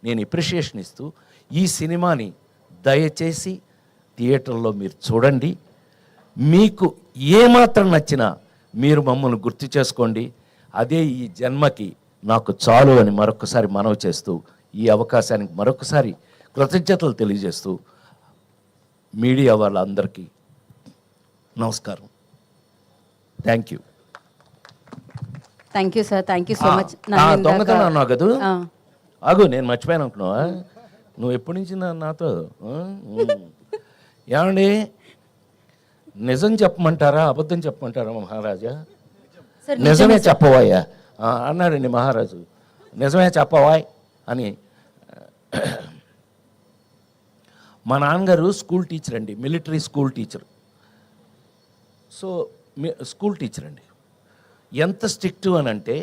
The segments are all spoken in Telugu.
నేను ఎప్రిషియేషన్ ఇస్తూ ఈ సినిమాని దయచేసి థియేటర్లో మీరు చూడండి. మీకు ఏమాత్రం నచ్చినా మీరు మమ్మల్ని గుర్తు చేసుకోండి. అదే ఈ జన్మకి నాకు చాలు అని మరొకసారి మనవి చేస్తూ ఈ అవకాశానికి మరొకసారి కృతజ్ఞతలు తెలియజేస్తూ మీడియా వాళ్ళందరికీ నమస్కారం. Thank you. Thank you sir, thank you so much. దొంగతనం అన్నావు కదా, ఆగు నేను మర్చిపోయాను అనుకున్నావా? నువ్వు ఎప్పటి నుంచి నాతో ఏమండి నిజం చెప్పమంటారా అబద్ధం చెప్పమంటారా మహారాజా? నిజమే చెప్పవాయా అన్నాడండి మహారాజు. నిజమే చెప్పవాయ్ అని. మా నాన్నగారు స్కూల్ టీచర్ అండి, military school teacher. So school teacher అండి. ఎంత స్ట్రిక్ట్ అని అంటే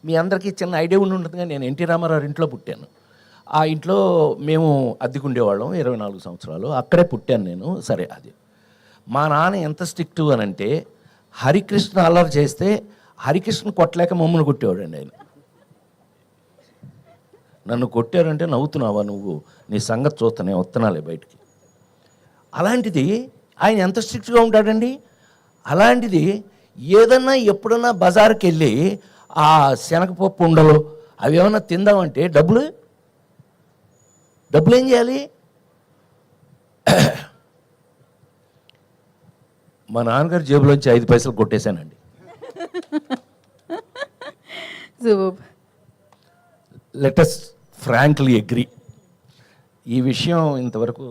మీ అందరికీ చిన్న ఐడియా ఉండి ఉంటుంది. కానీ నేను ఎన్టీ రామారావు ఇంట్లో పుట్టాను. ఆ ఇంట్లో మేము అద్దెకుండేవాళ్ళం 24 సంవత్సరాలు. అక్కడే పుట్టాను నేను. సరే, అది మా నాన్న ఎంత స్ట్రిక్ట్ అని అంటే హరికృష్ణ అల్లరి చేస్తే హరికృష్ణ కొట్టలేక మమ్మల్ని కొట్టేవాడండి ఆయన. నన్ను కొట్టారంటే నవ్వుతున్నావా నువ్వు, నీ సంగతి చూస్తానే వస్తున్నాలే బయటికి. అలాంటిది ఆయన ఎంత స్ట్రిక్ట్గా ఉంటాడండి. అలాంటిది ఏదన్నా ఎప్పుడన్నా బజార్కి వెళ్ళి ఆ శనగపప్పు ఉండలు అవి ఏమన్నా తిందామంటే డబ్బులు ఏం చేయాలి? మా నాన్నగారి జేబులోంచి 5 పైసలు కొట్టేశానండి. Let's frankly agree. ఈ విషయం ఇంతవరకు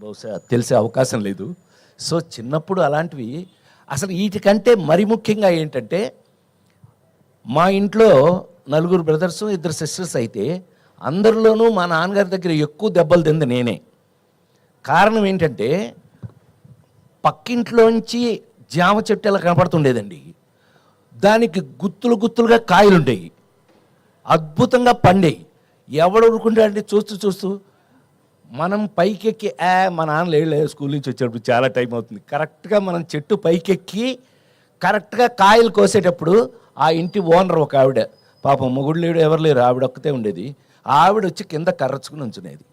బహుశా తెలిసే అవకాశం లేదు. సో చిన్నప్పుడు అలాంటివి అసలు వీటికంటే మరి ముఖ్యంగా ఏంటంటే మా ఇంట్లో 4 బ్రదర్స్ 2 సిస్టర్స్ అయితే అందరిలోనూ మా నాన్నగారి దగ్గర ఎక్కువ దెబ్బలు తింది నేనే. కారణం ఏంటంటే పక్కింట్లోంచి జామ చెట్టు ఎలా కనపడుతుండేదండి. దానికి గుత్తులుగా కాయలు ఉండేవి, అద్భుతంగా పండేవి. ఎవడు ఊరుకుంటాడంటే చూస్తూ మనం పైకెక్కి మా నాన్న లేదు స్కూల్ నుంచి వచ్చేటప్పుడు చాలా టైం అవుతుంది. కరెక్ట్గా మనం చెట్టు పైకెక్కి కరెక్ట్గా కాయలు కోసేటప్పుడు ఆ ఇంటి ఓనర్ ఒక ఆవిడ, పాపం మొగుడు లేడు ఎవరు లేరు, ఆవిడ ఒక్కతే ఉండేది. ఆవిడ వచ్చి కింద కర్రచ్చుకుని ఉంచునేది.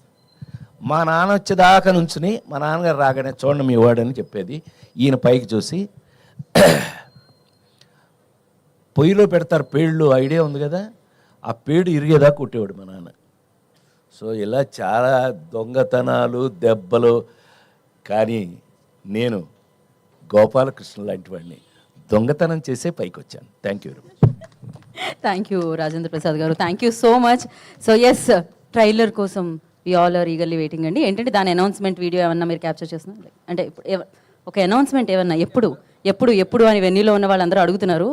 మా నాన్న వచ్చేదాకా నుంచుని మా నాన్నగారు రాగానే చూడండి మీ వాడని చెప్పేది. ఈయన పైకి చూసి పొయ్యిలో పెడతారు పేళ్ళు, ఐడియా ఉంది కదా, ఆ పేడు ఇరిగేదాకా కొట్టేవాడు మా నాన్న. సో ఇలా చాలా దొంగతనాలు దెబ్బలు. కానీ నేను గోపాలకృష్ణ లాంటి వాడిని దొంగతనం చేసే పైకి వచ్చాను. Thank you very much. Thank you Rajendra Prasad గారు, thank you so much. So yes, trailer కోసం we all are eagerly waiting అండి. ఏంటంటే దాని అనౌన్స్మెంట్ వీడియో ఏమన్నా మీరు క్యాప్చర్ చేస్తున్నారు? అంటే ఒక అనౌన్స్మెంట్ ఏమన్నా ఎప్పుడు అని వెన్యూలో ఉన్న వాళ్ళందరూ అడుగుతున్నారు.